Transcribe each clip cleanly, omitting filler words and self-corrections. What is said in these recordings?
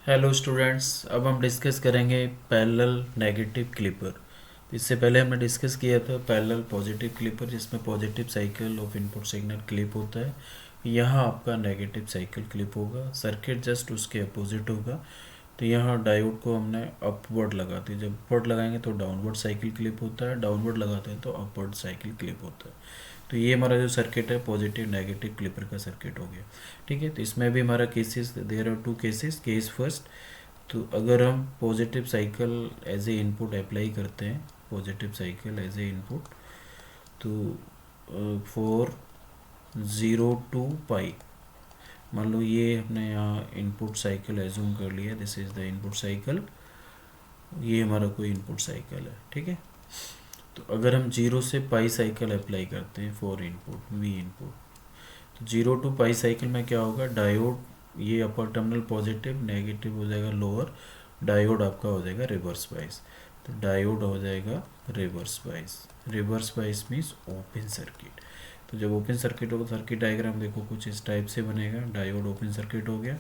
Hello students, अब हम discuss करेंगे पैरेलल नेगेटिव क्लिपर। इससे पहले हमने डिस्कस किया था पैरेलल पॉजिटिव क्लिपर, जिसमें positive cycle of input signal clip होता है। यहाँ आपका नेगेटिव साइकिल क्लिप होगा, सर्किट जस्ट उसके अपोजिट होगा। तो यहाँ डायोड को हमने अपवर्ड लगाते हैं, जब अपवर्ड लगाएंगे तो डाउनवर्ड साइकिल क्लिप होता है, डाउनवर्ड लगाते हैं तो अपवर्ड साइकिल क्लिप होता है। तो ये हमारा जो सर्किट है पॉजिटिव नेगेटिव क्लिपर का सर्किट हो गया। ठीक है, तो इसमें भी हमारा cases, there are two cases. Case first, तो अगर हम positive cycle as a input apply करते हैं, positive cycle as a input, तो फॉर 0 to π, मान लो ये हमने यहाँ इनपुट साइकिल एज्यूम कर लिया, this is the input cycle, ये हमारा कोई इनपुट साइकिल है। ठीक है, तो अगर हम 0 से π साइकिल अप्लाई करते हैं फॉर इनपुट वी इनपुट, तो 0 to π साइकिल में क्या होगा, डायोड ये अपर टर्मिनल पॉजिटिव, नेगेटिव हो जाएगा लोअर, डायोड आपका हो जाएगा रिवर्स बाइस। तो डायोड हो जाएगा reverse bias. Reverse bias means open circuit. तो जब ओपन सर्किट होगा, सर्किट डायग्राम देखो कुछ इस टाइप से बनेगा, डायोड ओपन सर्किट हो गया।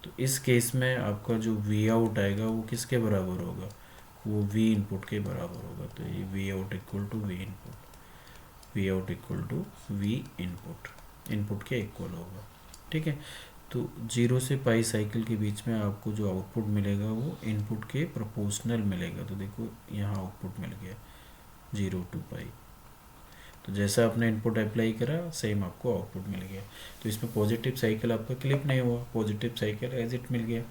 तो इस केस में आपका जो वी आउट आएगा वो किसके बराबर होगा, वो वी इनपुट के बराबर होगा। तो ये V out equal to V input, V out equal to V input, input के इक्वल होगा। ठीक है, तो 0 से π साइकिल के बीच में आपको जो आउटपुट मिलेगा वो इनपुट के प्रोपोर्शनल मिलेगा। तो देखो यहाँ आउटपुट मिल गया 0 to π। तो जैसा आपने इनपुट अप्लाई करा सेम आपको आउटपुट मिल गया। तो इसमें पॉजिटिव साइकिल आपका क्लिप नहीं हुआ, पॉजिटिव साइकिल एज इट मिल गया।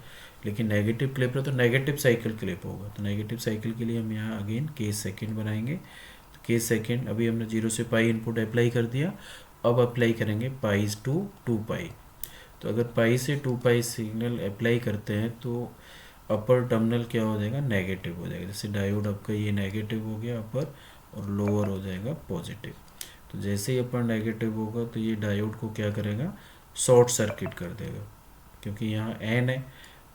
लेकिन नेगेटिव क्लिप रहा तो नेगेटिव साइकिल क्लिप होगा। तो नेगेटिव साइकिल के लिए हम यहाँ अगेन केस सेकेंड बनाएंगे। तो केस सेकेंड, अभी हमने 0 से π इनपुट अप्लाई कर दिया, अब अप्लाई करेंगे π to 2π। तो अगर π से 2π सिग्नल अप्लाई करते हैं तो अपर टर्मिनल क्या हो जाएगा, नेगेटिव हो जाएगा। जैसे डायोड आपका ये नेगेटिव हो गया अपर, और लोअर हो जाएगा पॉजिटिव। तो जैसे ही अपर नेगेटिव होगा तो ये डायोड को क्या करेगा, शॉर्ट सर्किट कर देगा, क्योंकि यहाँ एन है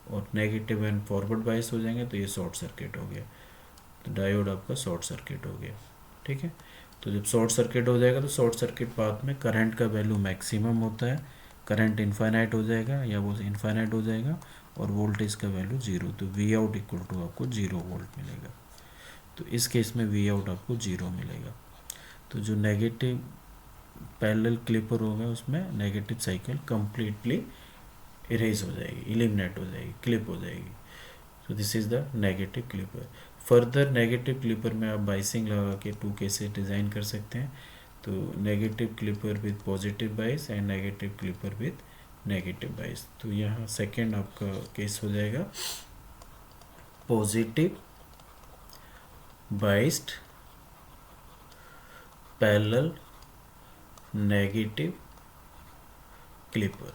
और नेगेटिव एन फॉरवर्ड बाइस हो जाएंगे, तो ये शॉर्ट सर्किट हो गया। तो डायोड आपका शॉर्ट सर्किट हो गया। ठीक है, तो जब शॉर्ट सर्किट हो जाएगा तो शॉर्ट सर्किट पाथ में करंट का वैल्यू मैक्सिमम होता है, करंट इनफाइनाइट हो जाएगा या वो इनफाइनाइट हो जाएगा, और वोल्टेज का वैल्यू 0। तो वी आउट इक्वल टू आपको 0 वोल्ट मिलेगा। तो इस केस में वी आउट आपको 0 मिलेगा। तो जो नेगेटिव पैरेलल क्लिपर होगा उसमें नेगेटिव साइकिल कंप्लीटली इरेज हो जाएगी, इलिमिनेट हो जाएगी, क्लिप हो जाएगी। तो this is the negative clipper. Further negative clipper में आप बाइसिंग लगा के 2 केसेस डिज़ाइन कर सकते हैं। तो नेगेटिव क्लिपर विद पॉजिटिव बाइस and negative clipper with negative बाइस। तो यहाँ सेकेंड आपका केस हो जाएगा positive biased parallel negative clipper,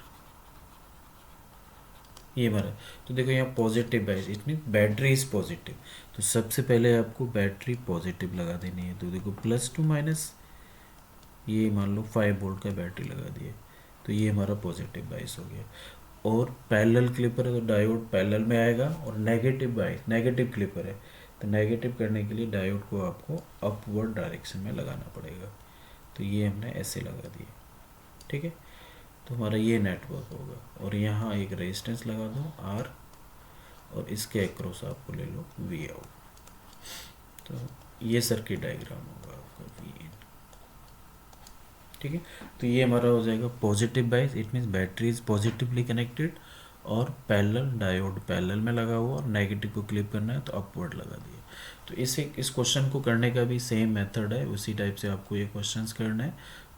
ये हमारा। तो देखो यहाँ पॉजिटिव बाइस, it mean battery is positive. तो सबसे पहले आपको बैटरी पॉजिटिव लगा देनी है। तो देखो प्लस टू माइनस, ये मान लो 5 वोल्ट का बैटरी लगा दिए, तो ये हमारा पॉजिटिव बाइस हो गया। और पैरेलल क्लिपर है तो डायोड पैरेलल में आएगा, और नेगेटिव बाइस, नेगेटिव क्लिपर है तो नेगेटिव करने के लिए डायोड को आपको अपवर्ड डायरेक्शन में लगाना पड़ेगा। तो ये हमने ऐसे लगा दिए। ठीक है, तो हमारा ये नेटवर्क होगा, और यहाँ एक रेजिस्टेंस लगा दो R, और इसके अक्रॉस आपको ले लो वी आउट। तो ये सर्किट डायग्राम होगा आपका वी इन। ठीक है, तो ये हमारा हो जाएगा पॉजिटिव बाइस, it means battery is positively connected, और पैरेलल डायोड पैरेलल में लगा हुआ, और नेगेटिव को क्लिप करना है तो अपवर्ड लगा दिया। तो इस क्वेश्चन को करने का भी सेम मेथड है, उसी टाइप से आपको ये क्वेश्चंस करना है।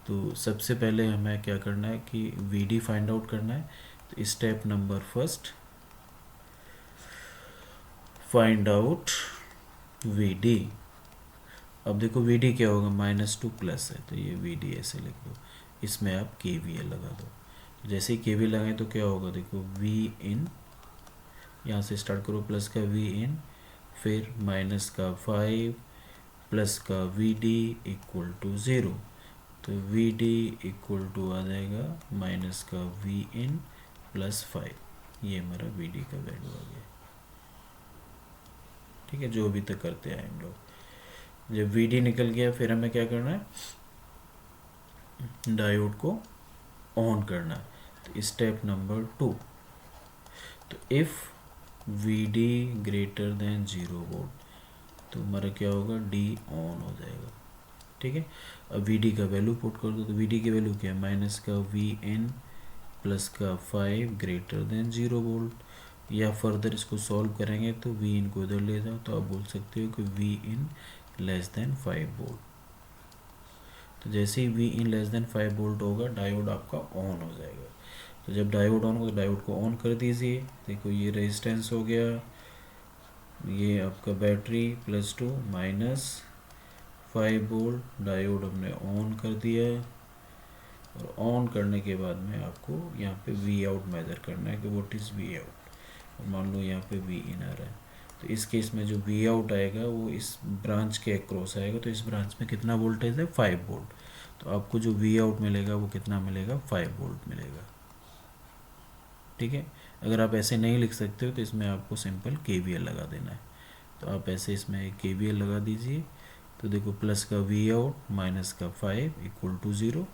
तो सबसे पहले हमें क्या करना है कि वी डी फाइंड आउट करना है। तो step number first, find out V D. अब देखो वी डी क्या होगा, -2 प्लस है, तो ये वी डी ऐसे लिख दो, इसमें आप के वी एल लगा दो। तो जैसे ही के वी लगाएं तो क्या होगा, देखो वी इन, यहाँ से स्टार्ट करो, प्लस का वी इन, फिर माइनस का 5, प्लस का वी डी इक्वल टू 0। तो वी डी इक्वल टू आ जाएगा माइनस का वी इन प्लस 5, ये हमारा वी डी का वैल्यू आ गया। ठीक है, जो अभी तक करते आए हम लोग। जब वी डी निकल गया फिर हमें क्या करना है, डायोड को ऑन करना है। तो स्टेप नंबर 2, तो if V D greater than 0 volt, तो हमारा क्या होगा, डी ऑन हो जाएगा। ठीक है, अब वी डी का वैल्यू पुट कर दो, तो वी डी की वैल्यू क्या है, माइनस का वी इन प्लस का 5 ग्रेटर देन 0 वोल्ट, या फर्दर इसको सॉल्व करेंगे तो वी इन को इधर ले जाओ तो आप बोल सकते हो कि V in less than 5 volt. तो जैसे ही V in less than 5 volt होगा डायोड आपका ऑन हो जाएगा। तो जब डायोड ऑन हो तो डायोड को ऑन कर दीजिए। देखो ये रेजिस्टेंस हो गया, ये आपका बैटरी +2 -5 वोल्ट, डायोड हमने ऑन कर दिया। और ऑन करने के बाद में आपको यहाँ पे वी आउट मेजर करना है कि व्हाट इज़ वी आउट। और मान लो यहाँ पे वी इन आ रहा है, तो इस केस में जो वी आउट आएगा वो इस ब्रांच के अक्रॉस आएगा, तो इस ब्रांच में कितना वोल्टेज है, 5 वोल्ट। तो आपको जो वी आउट मिलेगा वो कितना मिलेगा, 5 वोल्ट मिलेगा। ठीक है, अगर आप ऐसे नहीं लिख सकते हो तो इसमें आपको सिंपल KVL लगा देना है। तो आप ऐसे इसमें KVL लगा दीजिए। तो देखो प्लस का वी आउट माइनस का 5 = 0,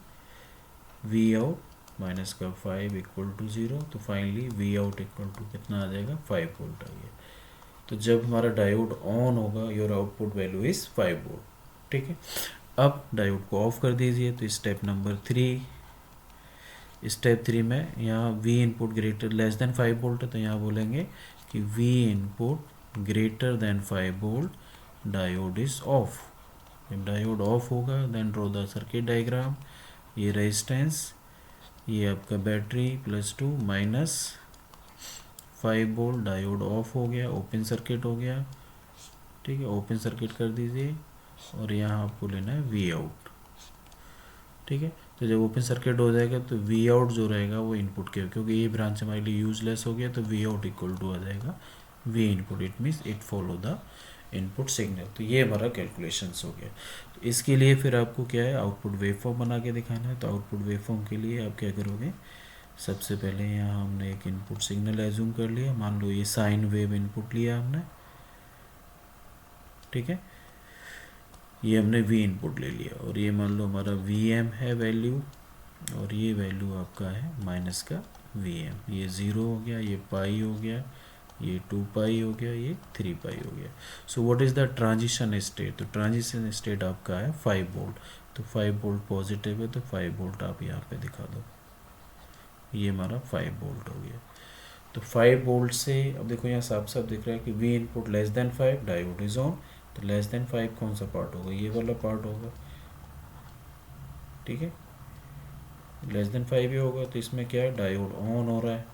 वी आउट माइनस का 5 = 0, तो finally V out equal to कितना आ जाएगा, 5 वोल्ट आ गया। तो जब हमारा डायोड ऑन होगा your output value is 5 volt. ठीक है, अब डायोड को ऑफ कर दीजिए। तो स्टेप नंबर 3, स्टेप 3 में यहाँ V input greater less than 5 volt है, तो यहाँ बोलेंगे कि V input greater than 5 volt diode is off. जब डायोड ऑफ होगा then draw the circuit diagram. ये रेजिस्टेंस, ये आपका बैटरी +2 -5 वोल्ट, डायोड ऑफ हो गया, ओपन सर्किट हो गया। ठीक है, ओपन सर्किट कर दीजिए और यहाँ आपको लेना है वी आउट। ठीक है, तो जब ओपन सर्किट हो जाएगा तो वी आउट जो रहेगा वो इनपुट के, क्योंकि ये ब्रांच हमारे लिए यूजलेस हो गया, तो वी आउट इक्वल टू आ जाएगा we input. It means it follow the input signal. तो ये हमारा कैलकुलेशंस हो गया। तो इसके लिए फिर आपको क्या है, आउटपुट वेवफॉर्म बना के दिखाना है। तो आउटपुट वेवफॉर्म के लिए आप क्या करोगे, सबसे पहले यहाँ हमने एक इनपुट सिग्नल एज्यूम कर लिया। मान लो ये साइन वेव इनपुट लिया हमने। ठीक है, ये हमने वी इनपुट ले लिया और ये मान लो हमारा वी एम है वैल्यू, और ये वैल्यू आपका है माइनस का वी एम। ये 0 हो गया, ये पाई हो गया, ये 2 पाई हो गया, ये 3 पाई हो गया। So what is the transition state, तो ट्रांजिशन स्टेट आपका है 5 वोल्ट। तो 5 वोल्ट पॉजिटिव है, तो 5 वोल्ट आप यहाँ पे दिखा दो, ये हमारा 5 वोल्ट हो गया। तो 5 वोल्ट से अब देखो यहाँ साफ साफ दिख रहा है कि V input less than 5 diode is on. तो लेस देन 5 कौन सा पार्ट होगा, ये वाला पार्ट होगा। ठीक है, लेस देन 5 ही होगा, तो इसमें क्या है, डायोड ऑन हो रहा है।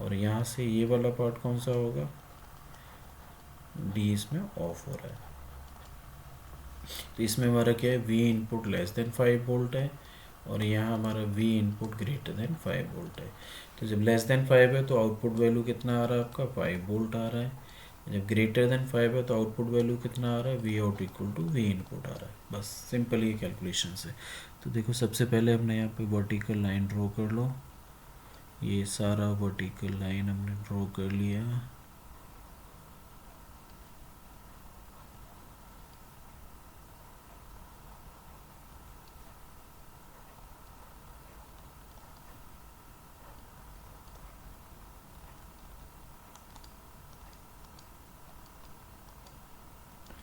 और यहाँ से ये वाला पार्ट कौन सा होगा, डी इसमें ऑफ हो रहा है। तो इसमें हमारा क्या है, we input less than 5 volt है और यहाँ हमारा we input greater than 5 volt है। तो जब लेस देन 5 है तो आउटपुट वैल्यू कितना आ रहा है आपका, 5 वोल्ट आ रहा है। जब ग्रेटर देन 5 है तो आउटपुट वैल्यू कितना आ रहा है, V out equal to V input आ रहा है। बस सिंपल ये कैलकुलेशन है। तो देखो सबसे पहले हमने यहाँ पे वर्टिकल लाइन ड्रॉ कर लो। ये सारा वर्टिकल लाइन हमने ड्रॉ कर लिया।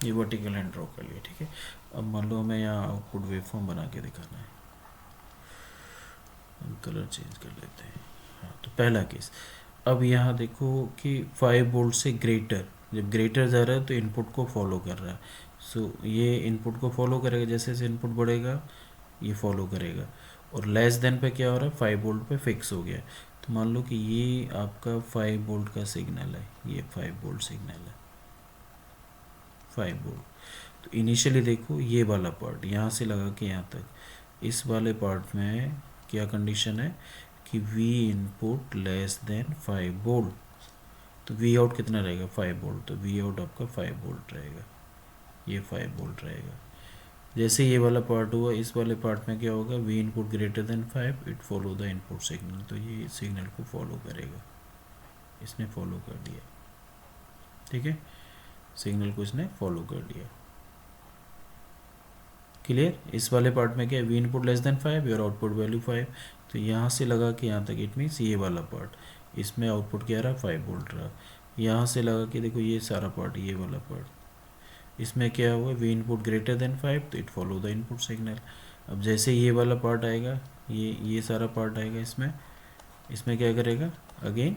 ये वर्टिकल लाइन ड्रॉ कर लिया। ठीक है, अब मान लो हमें यहाँ आउटपुट वेवफॉर्म बना के दिखाना है। हम कलर चेंज कर लेते हैं। हाँ, तो पहला केस, अब यहाँ देखो कि 5 वोल्ट से ग्रेटर, जब ग्रेटर जा रहा है तो इनपुट को फॉलो कर रहा है। सो ये इनपुट को फॉलो करेगा, जैसे जैसे इनपुट बढ़ेगा ये फॉलो करेगा। और लेस देन पे क्या हो रहा है, 5 वोल्ट पे फिक्स हो गया। तो मान लो कि ये आपका 5 वोल्ट का सिग्नल है, ये 5 वोल्ट सिग्नल है, 5 वोल्ट। तो इनिशियली देखो ये वाला पार्ट यहाँ से लगा के यहाँ तक, इस वाले पार्ट में क्या कंडीशन है कि V input less than 5 volt. तो वी आउट कितना रहेगा, 5 वोल्ट। तो वी आउट आपका 5 वोल्ट रहेगा, ये 5 वोल्ट रहेगा। जैसे ये वाला पार्ट हुआ, इस वाले पार्ट में क्या होगा, we input greater than 5, it follow the input signal. तो ये सिग्नल को फॉलो करेगा, इसने फॉलो कर लिया। ठीक है, सिग्नल को इसने फॉलो कर लिया। क्लियर, इस वाले पार्ट में क्या है, we input less than 5, your output value 5। तो यहाँ से लगा के यहाँ तक, इट मीन्स ये वाला पार्ट, इसमें आउटपुट क्या रहा, 5 वोल्ट रहा। यहाँ से लगा कि देखो ये सारा पार्ट, ये वाला पार्ट, इसमें क्या हुआ, वी इनपुट ग्रेटर देन 5, तो it follow the input signal. अब जैसे ये वाला पार्ट आएगा, ये सारा पार्ट आएगा, इसमें क्या करेगा, again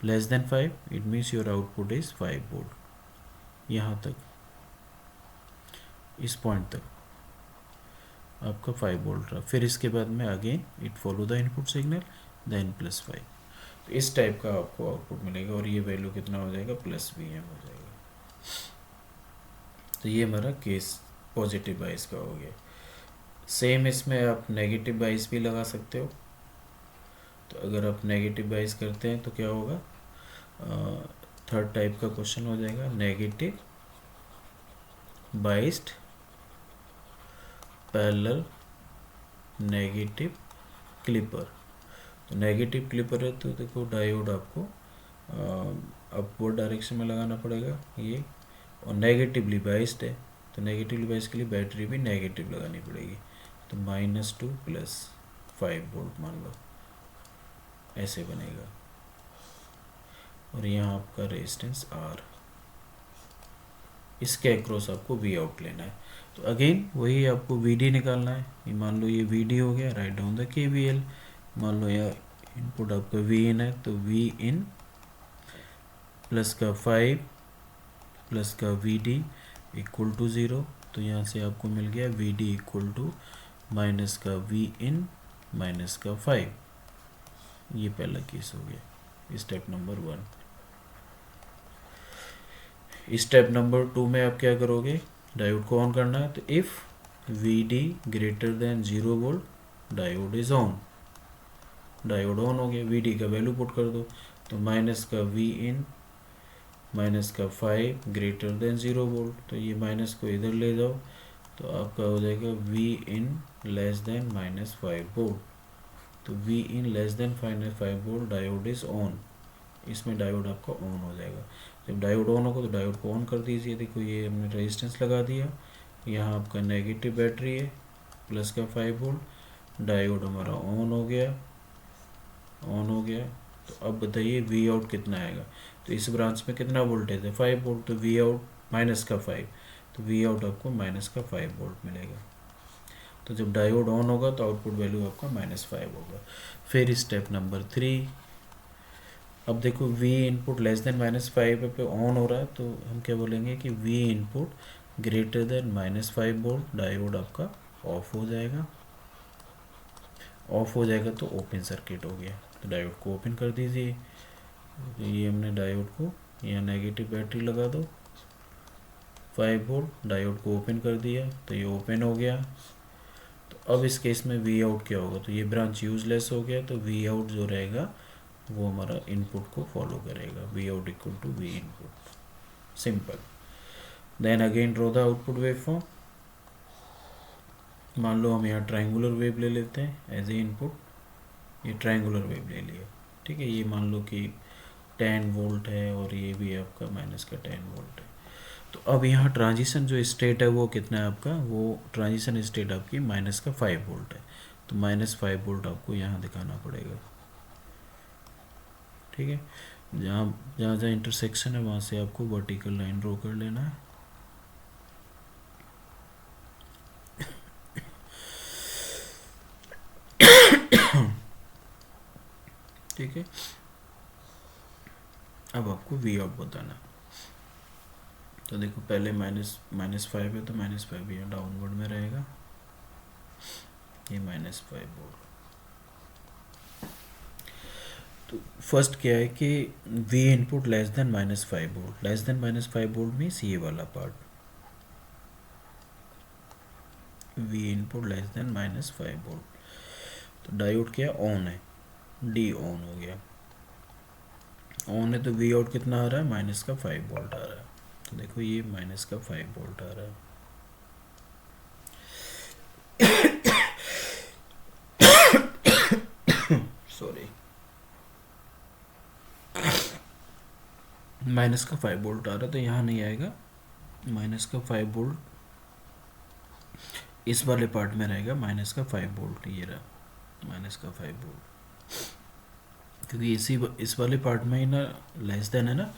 less than 5, it means your output is 5 volt. यहाँ तक, इस पॉइंट तक आपका 5 वोल्ट रहा। फिर इसके बाद में again it follow the input signal, then +5। तो इस टाइप का आपको आउटपुट मिलेगा, और ये वैल्यू कितना हो जाएगा, +Vm हो जाएगा। तो ये हमारा केस पॉजिटिव बाइस का हो गया। सेम इसमें आप नेगेटिव बाइस भी लगा सकते हो। तो अगर आप नेगेटिव बाइस करते हैं तो क्या होगा, थर्ड टाइप का क्वेश्चन हो जाएगा, negative biased parallel negative clipper. तो नेगेटिव क्लिपर है तो देखो डायोड आपको अपवर्ड डायरेक्शन में लगाना पड़ेगा ये, और नेगेटिवली बाइस्ड है तो नेगेटिवली बाइस्ड के लिए बैटरी भी नेगेटिव लगानी पड़ेगी। तो -2 +5 वोल्ट मान लो, ऐसे बनेगा। और यहाँ आपका रेजिस्टेंस R, इसके अक्रॉस आपको वी आउट लेना है। तो अगेन वही आपको VD निकालना है। ये मान लो ये VD हो गया, राइट डाउन द KVL। मान लो यहाँ इनपुट आपका Vin है, तो Vin प्लस का 5 प्लस का VD इक्वल टू 0। तो यहाँ से आपको मिल गया VD इक्वल टू माइनस का Vin माइनस का 5। ये पहला केस हो गया, स्टेप नंबर 1। स्टेप नंबर 2 में आप क्या करोगे, डायोड को ऑन करना है। तो if VD greater than 0 volt diode is on, diode on हो गया, VD का वैल्यू पुट कर दो। तो माइनस का Vin माइनस का 5 ग्रेटर देन 0 वोल्ट, तो ये माइनस को इधर ले जाओ, तो आपका हो जाएगा Vin लेस देन -5 वोल्ट। तो Vin less than -5 volt, diode is on, इसमें डायोड आपका ऑन हो जाएगा। जब डायोड ऑन होगा तो डायोड को ऑन कर दीजिए। देखो ये हमने रेजिस्टेंस लगा दिया, यहाँ आपका नेगेटिव बैटरी है, प्लस का 5 वोल्ट, डायोड हमारा ऑन हो गया, ऑन हो गया। तो अब बताइए वी आउट कितना आएगा। तो इस ब्रांच में कितना वोल्टेज है, 5 वोल्ट, तो वी आउट माइनस का 5, तो वी आउट आपको माइनस का 5 वोल्ट मिलेगा। तो जब डायोड ऑन होगा तो आउटपुट वैल्यू आपका -5 होगा। फिर स्टेप नंबर 3, अब देखो V इनपुट लेस देन -5 पे ऑन हो रहा है, तो हम क्या बोलेंगे कि V input greater than -5 volt, diode आपका ऑफ हो जाएगा। ऑफ हो जाएगा तो ओपन सर्किट हो गया, तो डायोड को ओपन कर दीजिए। तो ये हमने डायोड को यहाँ नेगेटिव बैटरी लगा दो, 5 वोल्ट, डायोड को ओपन कर दिया, तो ये ओपन हो गया। तो अब इस केस में वी आउट क्या होगा, तो ये ब्रांच यूजलेस हो गया, तो वी आउट जो रहेगा वो हमारा इनपुट को फॉलो करेगा, V out equal to V input, simple. Then again draw the output wave form. मान लो हम यहाँ ट्रायंगुलर वेव ले लेते हैं एज ए इनपुट, ये ट्रायंगुलर वेव ले लिया, ठीक है। ये मान लो कि 10 वोल्ट है और ये भी आपका माइनस का 10 वोल्ट है। तो अब यहाँ ट्रांजिशन जो स्टेट है वो कितना है आपका, वो ट्रांजिशन स्टेट आपकी माइनस का 5 वोल्ट है, तो -5 वोल्ट आपको यहाँ दिखाना पड़ेगा, ठीक है। जहाँ जहाँ जहाँ इंटरसेक्शन है वहाँ से आपको वर्टिकल लाइन ड्रॉ कर लेना है। ठीक है, अब आपको वी आउट बताना है। तो देखो पहले -5 है, तो -5 यहाँ डाउनवर्ड में रहेगा, ये -5 वोल्ट। तो फर्स्ट क्या है कि V input less than -5 volt, less than -5 volt means ये वाला part, V input less than -5 volt. तो डायोड क्या ऑन है, D ऑन हो गया, ऑन है, तो V आउट कितना आ रहा है, -5 वोल्ट आ रहा है। तो देखो ये -5 वोल्ट आ रहा है। सॉरी, -5 वोल्ट आ रहा है, तो यहाँ नहीं आएगा, -5 वोल्ट इस वाले पार्ट में रहेगा, -5 वोल्ट, ये रहा -5 वोल्ट, क्योंकि इस वाले पार्ट में ही ना लेस देन है ना,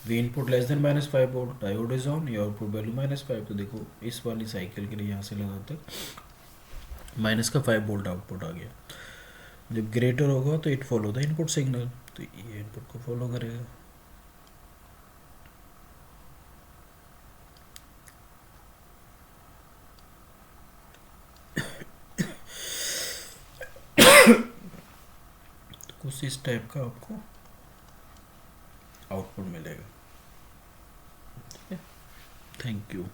we input less than -5 volt, diode is on, ये आउटपुट वैल्यू -5। तो देखो इस वाली साइकिल के लिए यहाँ से लगाते -5 वोल्ट आउटपुट आ गया। जब ग्रेटर होगा तो it follow the input signal, तो ये इनपुट को फॉलो करेगा। तो कुछ इस टाइप का आपको आउटपुट मिलेगा। Thank you.